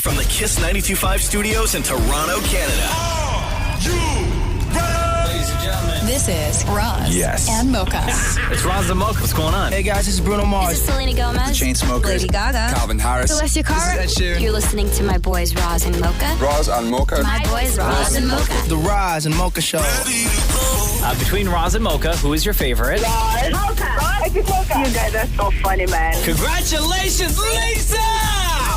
From the Kiss 92.5 studios in Toronto, Canada. Are you ready? Ladies and gentlemen, This is Roz and Mocha. it's Roz Mocha. What's going on? Hey guys, this is Bruno Mars. This is Selena Gomez. The Chainsmokers. Lady Gaga. Calvin Harris. Celestia Cara. This is Ed Sheeran. You're listening to my boys Roz and Mocha. Roz and Mocha. My boys Roz and Mocha. The Roz and Mocha Show. Ready to go. Between Roz and Mocha, who is your favorite? You guys are so funny, man. Congratulations, Lisa!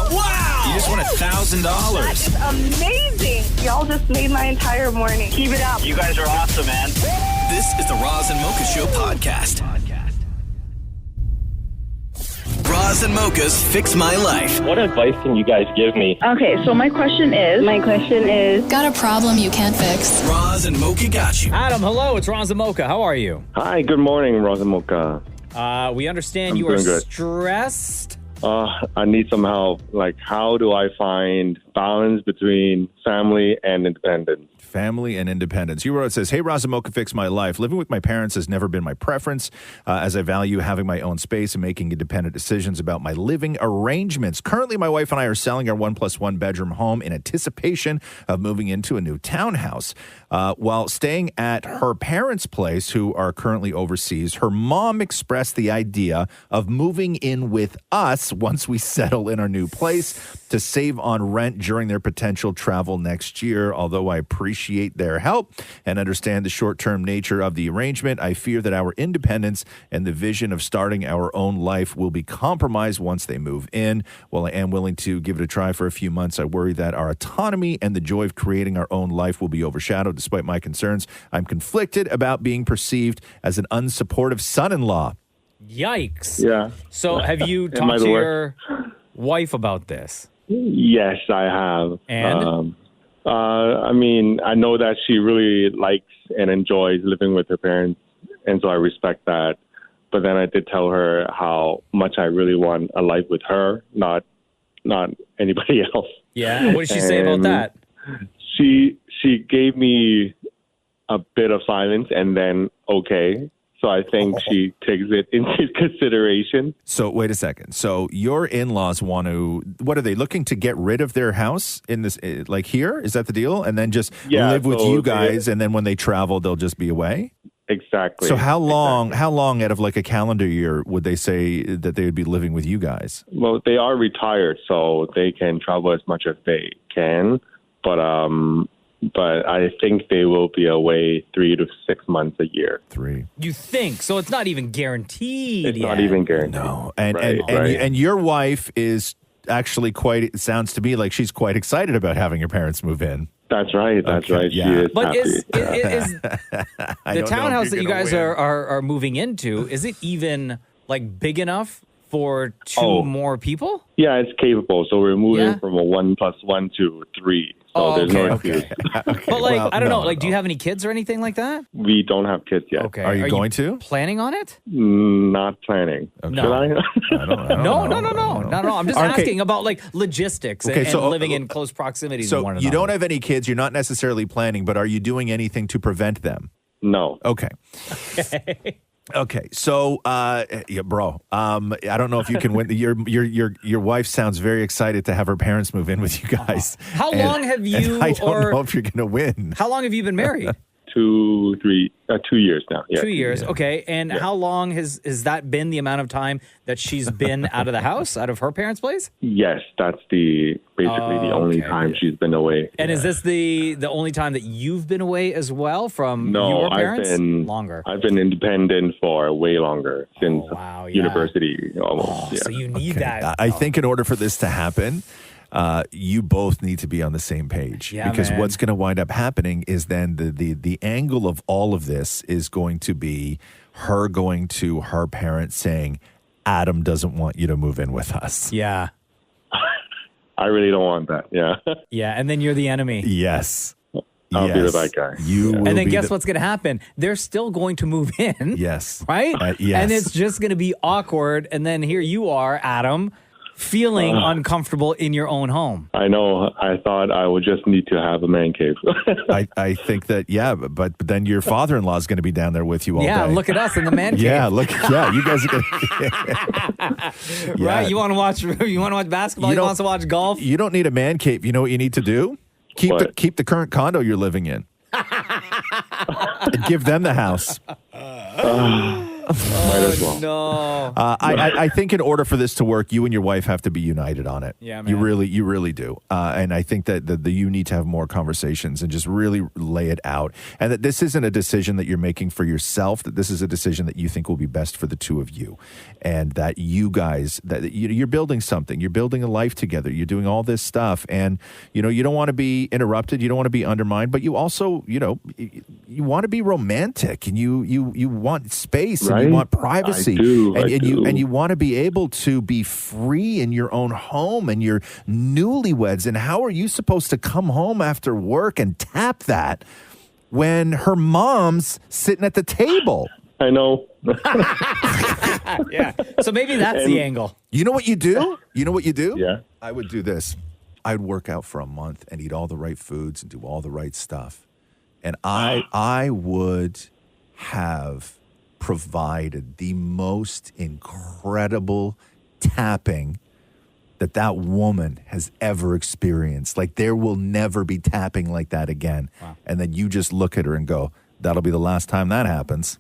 Wow! You just won $1,000. It's amazing. Y'all just made my entire morning. Keep it up. You guys are awesome, man. This is the Roz and Mocha Show podcast. Roz and Mocha's Fix My Life. What advice can you guys give me? Okay, so my question is, Got a problem you can't fix? Roz and Mocha got you. Adam, hello. It's Roz and Mocha. How are you? Hi, good morning, Roz and Mocha. We understand I'm you are doing good. stressed. I need some help. Like, how do I find balance between family and independence? Family and independence. You wrote, it says, hey, Roz and Mocha, fix my life. Living with my parents has never been my preference, as I value having my own space and making independent decisions about my living arrangements. Currently, my wife and I are selling our 1+1 bedroom home in anticipation of moving into a new townhouse. While staying at her parents' place, who are currently overseas, her mom expressed the idea of moving in with us once we settle in our new place to save on rent during their potential travel next year. Although I appreciate their help and understand the short-term nature of the arrangement, I fear that our independence and the vision of starting our own life will be compromised once they move in. While I am willing to give it a try for a few months, I worry that our autonomy and the joy of creating our own life will be overshadowed. Despite my concerns, I'm conflicted about being perceived as an unsupportive son-in-law. Yikes. Yeah. So have you Am I talked the to worst? your wife about this? Yes, I have. And? I mean, I know that she really likes and enjoys living with her parents, and so I respect that. But then I did tell her how much I really want a life with her, not anybody else. Yeah. What did she say about that? She gave me a bit of silence and then okay. So I think she takes it into consideration. So wait a second. So your in-laws want to, what are they looking to get rid of their house in this, like here? Is that the deal? And then just live with you guys, and then when they travel, they'll just be away? Exactly. So how long out of like a calendar year would they say that they would be living with you guys? Well, they are retired, so they can travel as much as they can. But I think they will be away 3 to 6 months a year. 3. You think? So it's not even guaranteed It's yet. not even guaranteed. No. Right. And your wife is actually it sounds to me like she's quite excited about having your parents move in. That's right. That's right. Yeah. She is But happy. is I the don't know townhouse if that you're you gonna guys win. are moving into, is it even like big enough for 2 Oh. more people? Yeah, it's capable. So we're moving Yeah? from a 1+1 to 3. So Oh, there's no okay. excuse. But like, well, I don't know, no, like, do you no. have any kids or anything like that? We don't have kids yet. Okay. Are you going to? Planning on it? Not planning. No. Should I? I don't No, know. not at all. I'm just Okay. asking about like logistics Okay, and so, living in close proximity to So one another. you don't have any kids. You're not necessarily planning, but are you doing anything to prevent them? No. Okay. Okay, so, yeah, bro, I don't know if you can win. Your wife sounds very excited to have her parents move in with you guys. How long have you? I don't or know if you're going to win. how long have you been married? 2 years now. Yeah. 2 years. Okay. And how long has that been the amount of time that she's been out of the house, out of her parents' place? Yes, that's basically the only time she's been away. And is this the only time that you've been away as well from No, your parents? longer. I've been independent for way longer, since wow, yeah. university almost. So you need that. I think in order for this to happen, you both need to be on the same page. Yeah, because man. what's going to wind up happening is then the angle of all of this is going to be her going to her parents saying, Adam doesn't want you to move in with us. Yeah. I really don't want that. Yeah. Yeah. And then you're the enemy. Yes. I'll be the bad guy. You will And then be guess what's going to happen? They're still going to move in. Yes. Right? Yes. And it's just going to be awkward. And then here you are, Adam, feeling uncomfortable in your own home. I know. I thought I would just need to have a man cave. I think that, but then your father-in-law is going to be down there with you all day. Yeah, look at us in the man cave. Yeah, you guys are going to... Right, you want to watch basketball, you want to watch golf? You don't need a man cave. You know what you need to do? Keep the current condo you're living in. And give them the house. Might as well. No. I think in order for this to work, you and your wife have to be united on it. Yeah, man. You really do. And I think that you need to have more conversations and just really lay it out. And that this isn't a decision that you're making for yourself, that this is a decision that you think will be best for the two of you. And that you guys, you're building something. You're building a life together. You're doing all this stuff. And, you don't want to be interrupted. You don't want to be undermined. But you also, you want to be romantic. And you want space. Right? And you want privacy. I do. And you want to be able to be free in your own home, and you're newlyweds. And how are you supposed to come home after work and tap that when her mom's sitting at the table? I know. Yeah. So maybe that's the angle. You know what you do? Yeah. I would do this. I'd work out for a month and eat all the right foods and do all the right stuff. And I would have provided the most incredible tapping that woman has ever experienced. Like, there will never be tapping like that again. Wow. And then you just look at her and go, that'll be the last time that happens.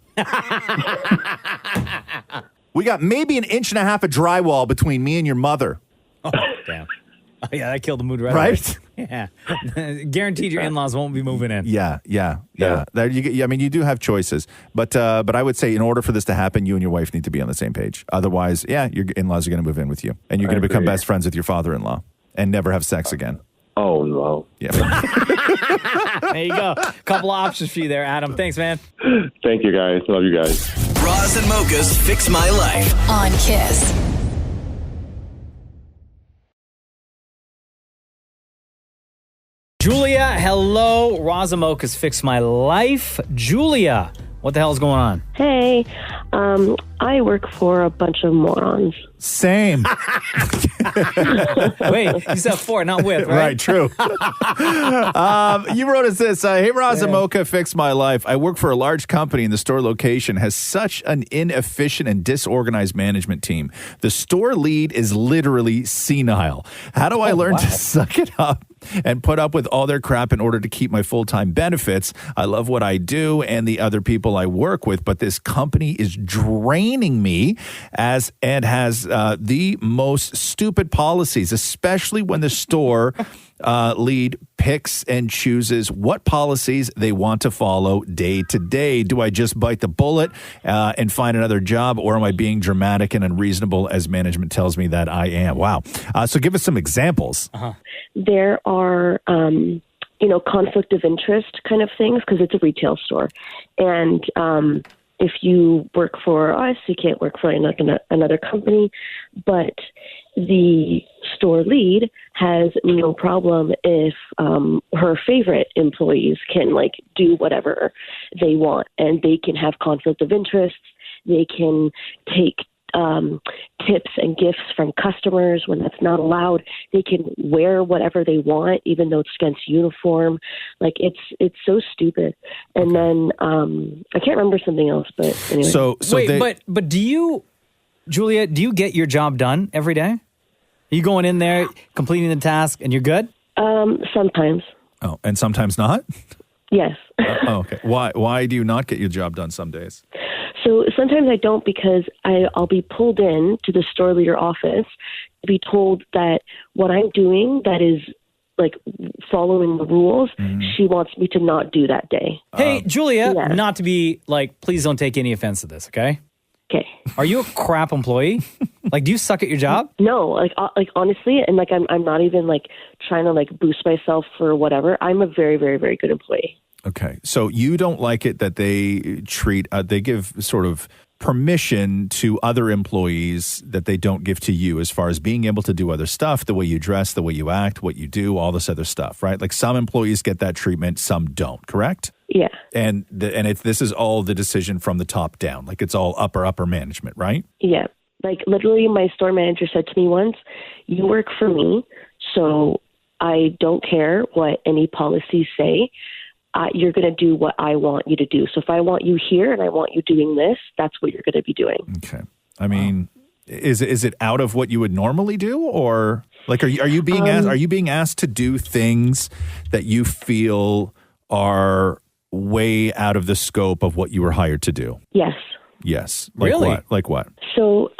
We got maybe 1.5 inches of drywall between me and your mother. Oh, damn. Oh, yeah, that killed the mood right Right? away. Yeah. Guaranteed your in-laws won't be moving in. Yeah. There you do have choices. But I would say in order for this to happen, you and your wife need to be on the same page. Otherwise, your in-laws are going to move in with you. And you're going to become best friends with your father-in-law and never have sex again. Oh, no. Yeah. There you go. Couple of options for you there, Adam. Thanks, man. Thank you, guys. Love you guys. Roz and Mocha's Fix My Life. On Kiss. Julia, hello. Roz and Mocha's Fix My Life. Julia, what the hell is going on? Hey, I work for a bunch of morons. Same. Wait, you said for, not with, right? Right, true. You wrote us this. Hey, Roz and Mocha, Fix My Life. I work for a large company, and the store location has such an inefficient and disorganized management team. The store lead is literally senile. How do I learn to suck it up and put up with all their crap in order to keep my full-time benefits? I love what I do and the other people I work with, but this company is draining me and has the most stupid policies, especially when the store lead picks and chooses what policies they want to follow day to day. Do I just bite the bullet and find another job, or am I being dramatic and unreasonable as management tells me that I am? Wow. So give us some examples. There are, conflict of interest kind of things because it's a retail store. And if you work for us, you can't work for another company. But the store lead has no problem if her favorite employees can do whatever they want, and they can have conflict of interest. They can take tips and gifts from customers when that's not allowed. They can wear whatever they want, even though it's against uniform. It's so stupid. And then I can't remember something else, but anyway. Wait, but do you, Julia, do you get your job done every day? Are you going in there, completing the task, and you're good? Sometimes. Oh, and sometimes not? Yes. Okay. Why do you not get your job done some days? So sometimes I don't, because I'll be pulled in to the store leader office to be told that what I'm doing that is following the rules, she wants me to not do that day. Hey, Julia, yeah. not to be please don't take any offense to this, okay? Okay. Are you a crap employee? Do you suck at your job? No, honestly, and I'm not even trying to boost myself for whatever. I'm a very, very, very good employee. Okay. So you don't like it that they they give sort of permission to other employees that they don't give to you, as far as being able to do other stuff, the way you dress, the way you act, what you do, all this other stuff, right? Some employees get that treatment, some don't, correct? Yeah. And this is all the decision from the top down. It's all upper management, right? Yeah, Like, literally, my store manager said to me once, you work for me, so I don't care what any policies say. You're going to do what I want you to do. So if I want you here and I want you doing this, that's what you're going to be doing. Okay. I mean, is it out of what you would normally do, or like are you being asked to do things that you feel are way out of the scope of what you were hired to do? Yes. Yes. Like Really? what? Like what? So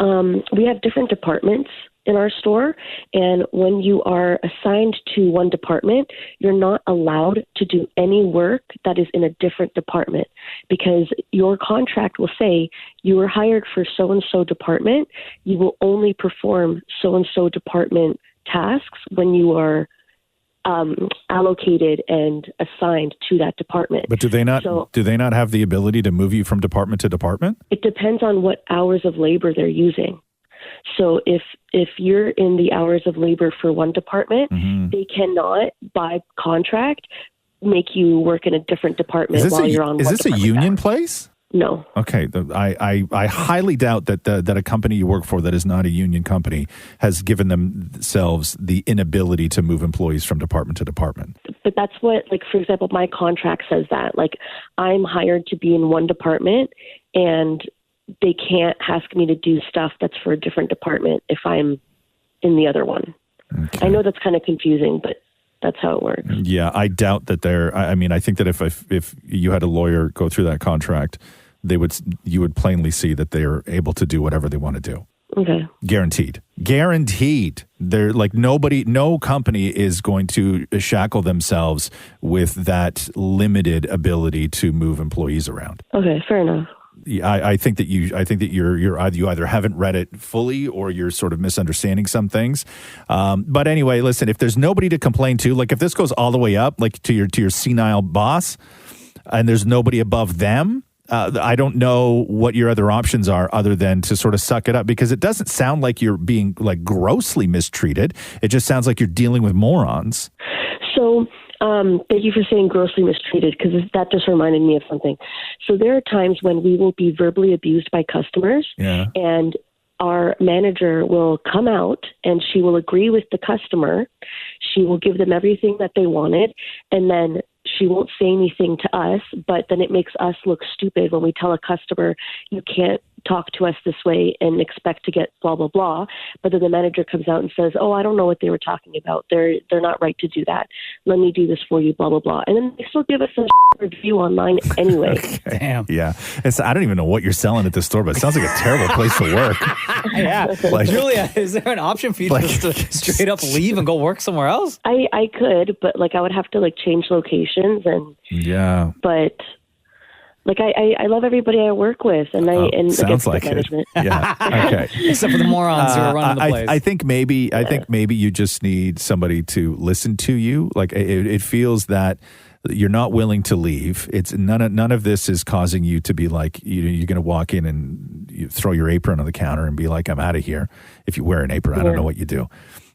we have different departments in our store, and when you are assigned to one department, you're not allowed to do any work that is in a different department, because your contract will say you were hired for so-and-so department. You will only perform so-and-so department tasks when you are allocated and assigned to that department. But do they not have the ability to move you from department to department? It depends on what hours of labor they're using. So if you're in the hours of labor for one department, they cannot, by contract, make you work in a different department while you're on. Is this a union place? No. Okay. I highly doubt that a company you work for that is not a union company has given themselves the inability to move employees from department to department. But that's what, like, for example, my contract says that. Like, I'm hired to be in one department, and they can't ask me to do stuff that's for a different department if I'm in the other one. Okay. I know that's kind of confusing, but that's how it works. Yeah, I doubt that I think that if you had a lawyer go through that contract, you would plainly see that they are able to do whatever they want to do. Okay. Guaranteed. They're like no company is going to shackle themselves with that limited ability to move employees around. Okay, fair enough. I think that you either haven't read it fully or you're sort of misunderstanding some things. But anyway, listen, if there's nobody to complain to, like if this goes all the way up, like to your senile boss, and there's nobody above them, I don't know what your other options are other than to sort of suck it up, because it doesn't sound like you're being like grossly mistreated. It just sounds like you're dealing with morons. So thank you for saying grossly mistreated, because that just reminded me of something. So there are times when we will be verbally abused by customers, and our manager will come out and she will agree with the customer. She will give them everything that they wanted, and then she won't say anything to us, but then it makes us look stupid when we tell a customer, you can't talk to us this way and expect to get blah, blah, blah. But then the manager comes out and says, oh, I don't know what they were talking about. They're not right to do that. Let me do this for you, blah, blah, blah. And then they still give us a review online anyway. Okay. Damn. Yeah. I don't even know what you're selling at this store, but it sounds like a terrible place to work. Yeah. Like, Julia, is there an option for you just to straight up leave and go work somewhere else? I could, but like I would have to like change locations but like I love everybody I work with, and sounds like management. It. Yeah. Okay. Except for the morons who are running the place. I think maybe you just need somebody to listen to you. Like it feels that you're not willing to leave. It's none of this is causing you to be like you're going to walk in and you throw your apron on the counter and be like, I'm out of here. If you wear an apron, I don't know what you do.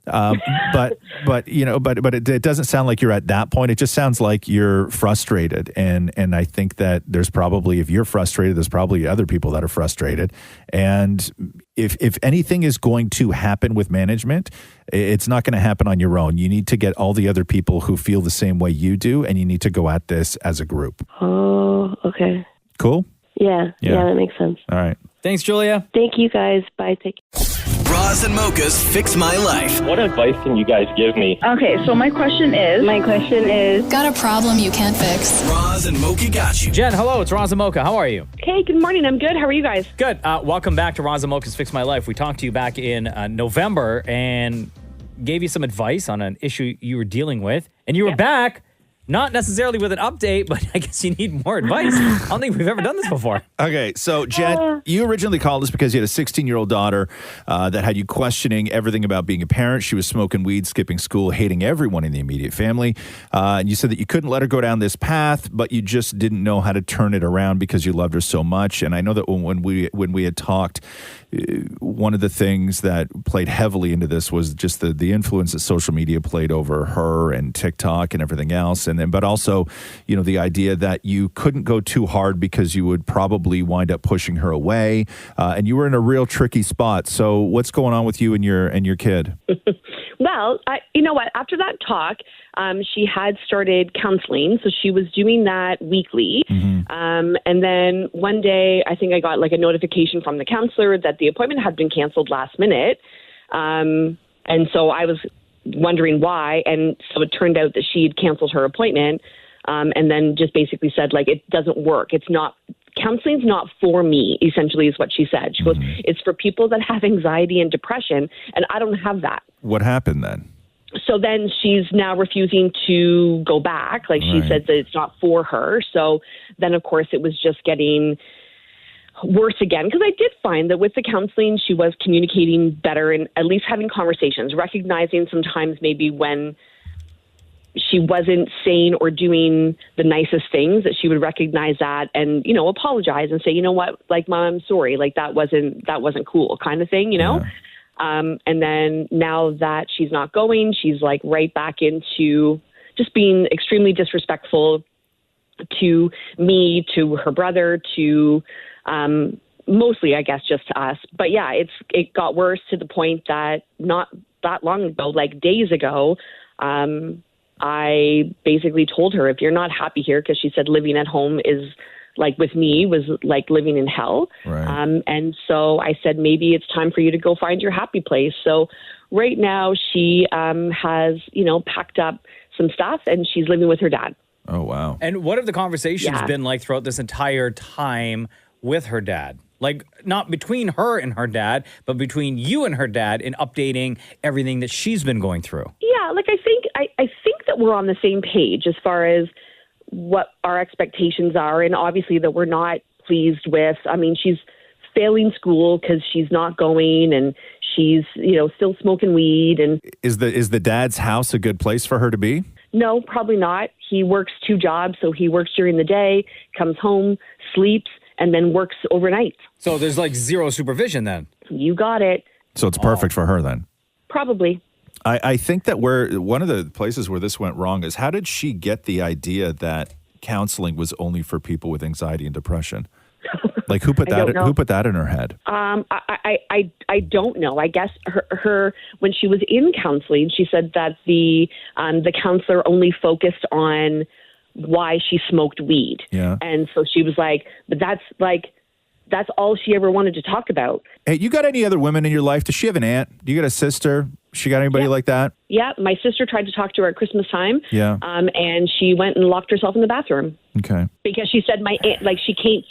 But it doesn't sound like you're at that point. It just sounds like you're frustrated. And I think that there's probably, if you're frustrated, there's probably other people that are frustrated. And if anything is going to happen with management, it's not going to happen on your own. You need to get all the other people who feel the same way you do, and you need to go at this as a group. Oh, okay. Cool? Yeah, that makes sense. All right. Thanks, Julia. Thank you, guys. Bye. Take care. Roz and Mocha's Fix My Life. What advice can you guys give me? Okay, so my question is... Got a problem you can't fix? Roz and Mocha got you. Jen, hello. It's Roz and Mocha. How are you? Hey, good morning. I'm good. How are you guys? Good. Welcome back to Roz and Mocha's Fix My Life. We talked to you back in November and gave you some advice on an issue you were dealing with. And you were back, not necessarily with an update, but I guess you need more advice. I don't think we've ever done this before. Okay, so Jen, you originally called us because you had a 16-year-old daughter that had you questioning everything about being a parent. She was smoking weed, skipping school, hating everyone in the immediate family. And you said that you couldn't let her go down this path, but you just didn't know how to turn it around because you loved her so much. And I know that when we had talked, one of the things that played heavily into this was just the influence that social media played over her and TikTok and everything else. And but also, the idea that you couldn't go too hard because you would probably wind up pushing her away, and you were in a real tricky spot. So what's going on with you and your kid? Well, you know what? After that talk, she had started counseling, so she was doing that weekly. And then one day, I think I got like a notification from the counselor that the appointment had been canceled last minute. And so I was wondering why. And so it turned out that she had canceled her appointment, and then just basically said, like, it doesn't work. Counseling's not for me, essentially, is what she said. She goes, it's for people that have anxiety and depression, and I don't have that. What happened then? So then she's now refusing to go back. Like, she said that it's not for her. So then, of course, it was just getting worse again. Because I did find that with the counseling, she was communicating better and at least having conversations, recognizing sometimes maybe when she wasn't saying or doing the nicest things, that she would recognize that and, apologize and say, you know what, like, Mom, I'm sorry. Like, that wasn't cool kind of thing, Yeah. And then now that she's not going, she's like right back into just being extremely disrespectful to me, to her brother, to mostly, I guess, just to us. But yeah, it got worse to the point that not that long ago, like days ago, I basically told her, if you're not happy here, because she said living at home is like with me was like living in hell. Right. And so I said, maybe it's time for you to go find your happy place. So right now she has, packed up some stuff and she's living with her dad. Oh, wow. And what have the conversations been like throughout this entire time with her dad? Like, not between her and her dad, but between you and her dad in updating everything that she's been going through. Yeah, like I think that we're on the same page as far as what our expectations are, and obviously that we're not pleased with. I mean, she's failing school because she's not going, and she's, still smoking weed. And Is the dad's house a good place for her to be? No, probably not. He works 2 jobs, so he works during the day, comes home, sleeps, and then works overnight. So there's like zero supervision then. You got it. So it's perfect for her then. Probably. I think that one of the places where this went wrong is, how did she get the idea that counseling was only for people with anxiety and depression? Like, who put that in her head? I don't know. I guess her when she was in counseling, she said that the counselor only focused on why she smoked weed. Yeah. And so she was like, but that's all she ever wanted to talk about. Hey, you got any other women in your life? Does she have an aunt? Do you got a sister? She got anybody like that? Yeah, my sister tried to talk to her at Christmas time. Yeah. And she went and locked herself in the bathroom. Okay. Because she said my aunt, like, she came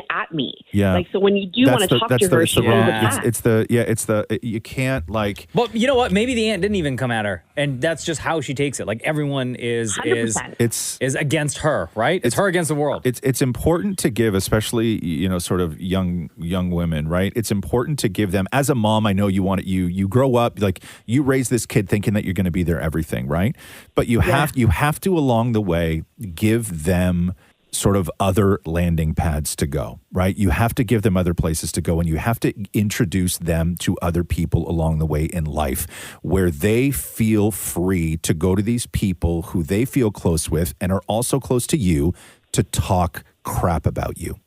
at me. Yeah. Like, so when you do want to talk to her, she goes back. You can't, like. Well, you know what? Maybe the aunt didn't even come at her, and that's just how she takes it. Like, everyone is 100%. against her, right? It's her against the world. It's important to give, especially, sort of young women, right? It's important to give them, as a mom, I know you grow up, like, you raise this kid thinking that you're going to be their everything, right? But you have to, along the way, give them sort of other landing pads to go, right? You have to give them other places to go, and you have to introduce them to other people along the way in life where they feel free to go to these people who they feel close with and are also close to you to talk crap about you.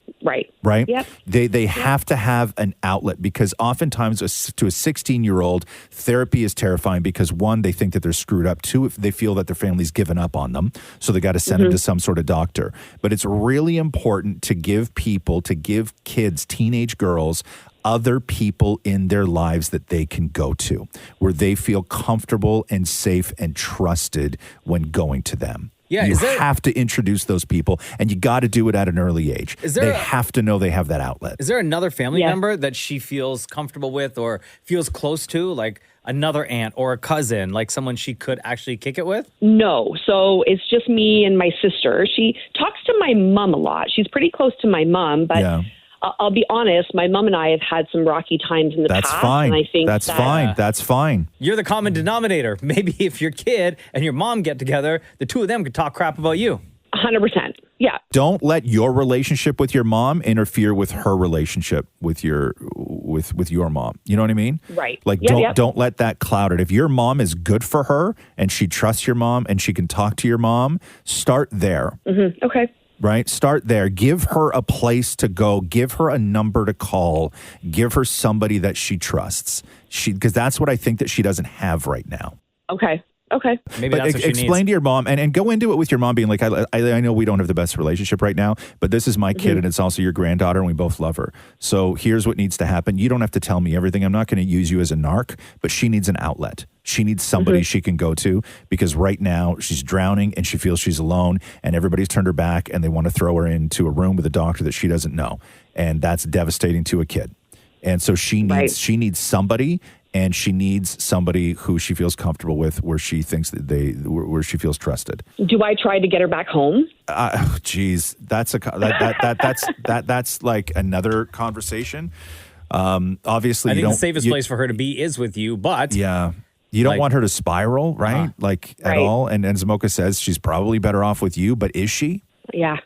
Right? Yep. They have to have an outlet, because oftentimes to a 16-year-old, therapy is terrifying because, one, they think that they're screwed up. Two, if they feel that their family's given up on them, so they got to send them to some sort of doctor. But it's really important to give kids, teenage girls, other people in their lives that they can go to, where they feel comfortable and safe and trusted when going to them. Yeah, you have to introduce those people, and you got to do it at an early age. They have to know they have that outlet. Is there another family member that she feels comfortable with or feels close to, like another aunt or a cousin, like someone she could actually kick it with? No. So it's just me and my sister. She talks to my mom a lot. She's pretty close to my mom, but I'll be honest, my mom and I have had some rocky times in the past. That's fine. And I think That's fine. You're the common denominator. Maybe if your kid and your mom get together, the two of them could talk crap about you. 100%. Yeah. Don't let your relationship with your mom interfere with her relationship with your mom. You know what I mean? Right. Like don't let that cloud it. If your mom is good for her and she trusts your mom and she can talk to your mom, start there. Mm-hmm. Okay. Right? Start there. Give her a place to go. Give her a number to call. Give her somebody that she trusts. Because that's what I think that she doesn't have right now. Okay. Okay. Maybe that's what she explain needs. to your mom and go into it with your mom being like, I know we don't have the best relationship right now, but this is my kid and it's also your granddaughter and we both love her. So here's what needs to happen. You don't have to tell me everything. I'm not going to use you as a narc, but she needs an outlet. She needs somebody she can go to because right now she's drowning and she feels she's alone and everybody's turned her back and they want to throw her into a room with a doctor that she doesn't know. And that's devastating to a kid. And so she needs somebody. And she needs somebody who she feels comfortable with, where she thinks that where she feels trusted. Do I try to get her back home? Geez, that's like another conversation. Obviously, I think the safest place for her to be is with you, but yeah, you don't want her to spiral, right? At all. And Zamoka says she's probably better off with you, but is she? Yeah,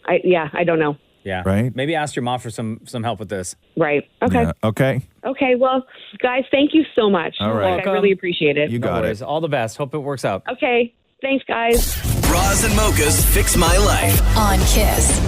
I don't know. Yeah. Right. Maybe ask your mom for some help with this. Right. Okay. Yeah. Okay. Okay. Well, guys, thank you so much. All right. I really appreciate it. You got it. All the best. Hope it works out. Okay. Thanks, guys. Roz and Mocha's Fix My Life. On Kiss.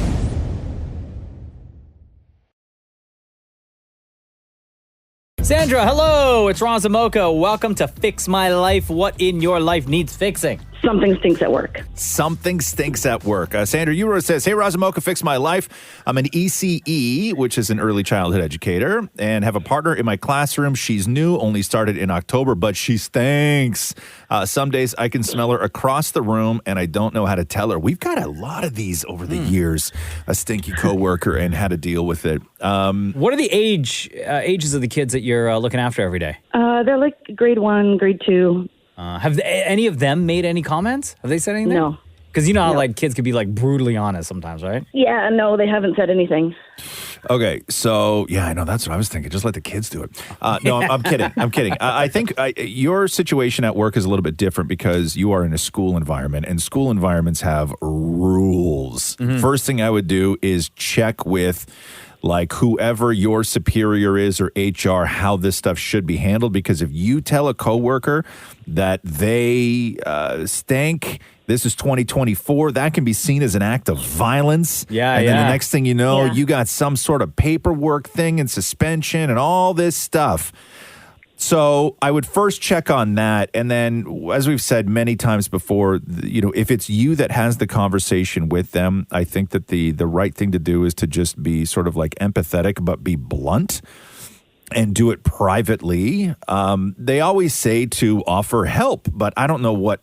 Sandra, hello. It's Roz Mocha. Welcome to Fix My Life. What in your life needs fixing? Something stinks at work. Something stinks at work. Sandra Euro says, hey, Roz Mocha, Fix My Life. I'm an ECE, which is an early childhood educator, and have a partner in my classroom. She's new, only started in October, but she stinks. Some days I can smell her across the room, and I don't know how to tell her. We've got a lot of these over the years, a stinky coworker and how to deal with it. What are the ages of the kids that you're looking after every day? They're like grade 1, grade 2. Have any of them made any comments? Have they said anything? No. Because you know how like kids can be like brutally honest sometimes, right? Yeah, no, they haven't said anything. Okay, so yeah, I know that's what I was thinking. Just let the kids do it. No, I'm kidding. I'm kidding. I think your situation at work is a little bit different because you are in a school environment, and school environments have rules. First thing I would do is check with like whoever your superior is or HR, how this stuff should be handled. Because if you tell a coworker that they stink, this is 2024, that can be seen as an act of violence. Yeah, and then the next thing you know, you got some sort of paperwork thing and suspension and all this stuff. So I would first check on that. And then, as we've said many times before, if it's you that has the conversation with them, I think that the right thing to do is to just be sort of like empathetic, but be blunt and do it privately. They always say to offer help, but I don't know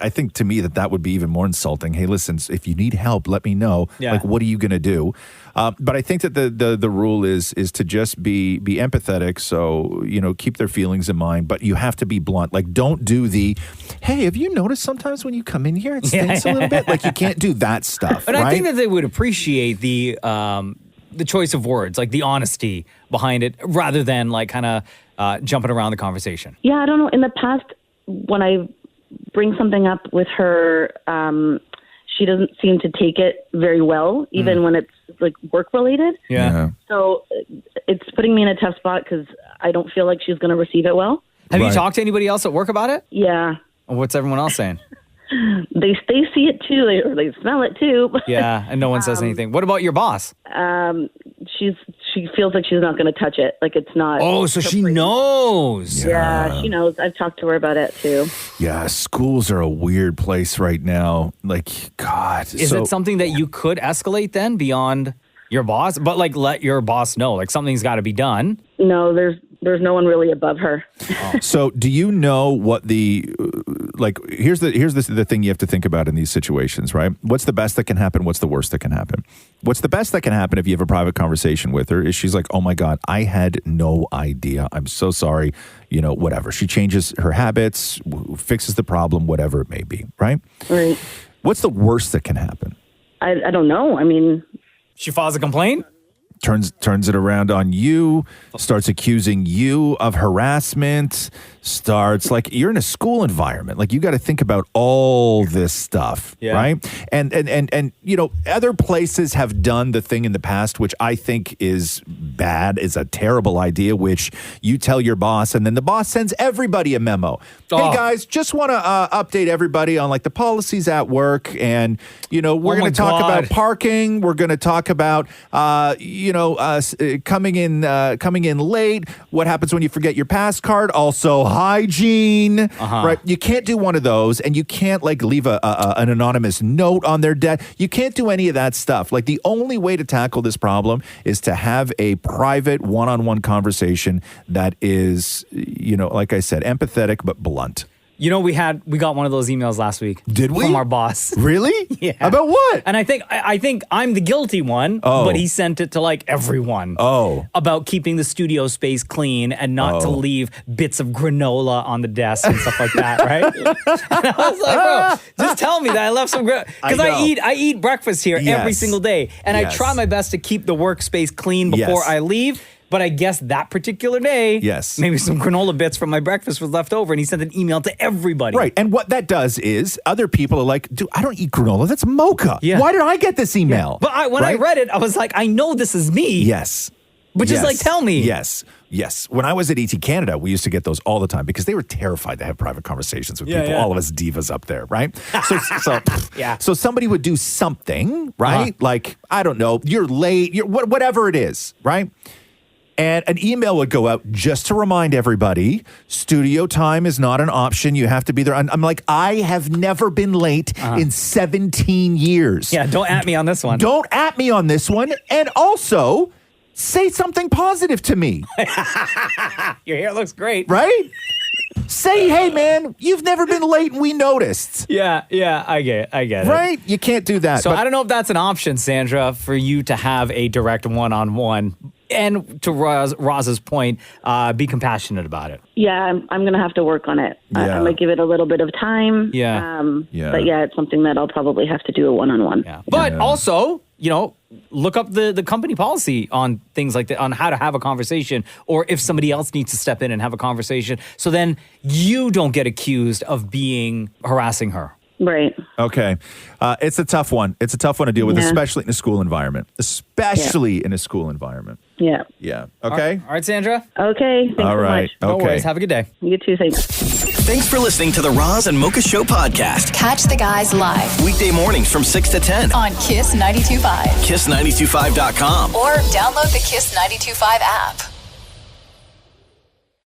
I think to me that would be even more insulting. Hey, listen, if you need help, let me know. Yeah. Like, what are you going to do? But I think that the rule is to just be empathetic. So, keep their feelings in mind, but you have to be blunt. Like, don't do hey, have you noticed sometimes when you come in here, it stinks a little bit? Like, you can't do that stuff. But right? I think that they would appreciate the choice of words, like the honesty behind it, rather than like kind of jumping around the conversation. Yeah, I don't know. In the past, when I bring something up with her, she doesn't seem to take it very well, even when it's like work related. Yeah. So it's putting me in a tough spot because I don't feel like she's going to receive it well. Have you talked to anybody else at work about it? Yeah. What's everyone else saying? They see it too, or they smell it too. Yeah, and no one says anything. What about your boss? She feels like she's not going to touch it. Like it's not. Oh, so she knows. Yeah, she knows. I've talked to her about it too. Yeah, schools are a weird place right now. Like, God. Is it something that you could escalate then beyond your boss? But like let your boss know, like something's got to be done. No, there's no one really above her. So do you know what here's the thing you have to think about in these situations, right? What's the best that can happen? What's the worst that can happen? What's the best that can happen if you have a private conversation with her is she's like, oh my God, I had no idea. I'm so sorry. Whatever. She changes her habits, fixes the problem, whatever it may be, right? Right. What's the worst that can happen? I don't know. I mean, she files a complaint? Turns it around on you, starts accusing you of harassment, starts, like you're in a school environment. Like you got to think about all this stuff, right? And you know, other places have done the thing in the past, which I think is bad, is a terrible idea, which you tell your boss and then the boss sends everybody a memo. Hey guys, just want to update everybody on like the policies at work, and you know, we're going to talk about parking. We're going to talk about coming in late. What happens when you forget your pass card? Also hygiene, right? You can't do one of those, and you can't like leave an anonymous note on their desk. You can't do any of that stuff. Like the only way to tackle this problem is to have a private one-on-one conversation that is, you know, like I said, empathetic but blunt. You know, we got one of those emails last week. Did we? From our boss. Really? Yeah. About what? And I think I'm the guilty one, but he sent it to like everyone. About keeping the studio space clean and not to leave bits of granola on the desk and stuff like that, right? And I was like, bro, just tell me that I left some granola. Because I eat breakfast here every single day, and I try my best to keep the workspace clean before I leave. But I guess that particular day, maybe some granola bits from my breakfast was left over, and he sent an email to everybody. Right, and what that does is other people are like, dude, I don't eat granola. That's mocha. Yeah. Why did I get this email? Yeah. But when I read it, I was like, I know this is me. Yes. But just like, tell me. Yes. When I was at ET Canada, we used to get those all the time because they were terrified to have private conversations with people, all of us divas up there, right? So somebody would do something, right? Like, I don't know, you're late, whatever it is, right? And an email would go out just to remind everybody, studio time is not an option. You have to be there. I'm like, I have never been late in 17 years. Yeah, don't at me on this one. Don't at me on this one. And also, say something positive to me. Your hair looks great. Right? Say, hey, man, you've never been late and we noticed. Yeah, I get it. Right? You can't do that. So I don't know if that's an option, Sandra, for you to have a direct one-on-one. And to Roz's point, be compassionate about it. Yeah, I'm going to have to work on it. Yeah. I'm going to give it a little bit of time. Yeah. But yeah, it's something that I'll probably have to do a one-on-one. Yeah. But also, you know, look up the company policy on things like that, on how to have a conversation, or if somebody else needs to step in and have a conversation. So then you don't get accused of harassing her. Right. Okay. It's a tough one. It's a tough one to deal with, especially in a school environment. In a school environment. Yeah. Yeah. Okay. All right, Sandra. Okay. Thanks All right. so much. No worries. Have a good day. You too. Thanks. Thanks for listening to the Roz and Mocha Show podcast. Catch the guys live Weekday mornings from 6 to 10. on Kiss 92.5 Kiss925.com. or download the Kiss 92.5 app.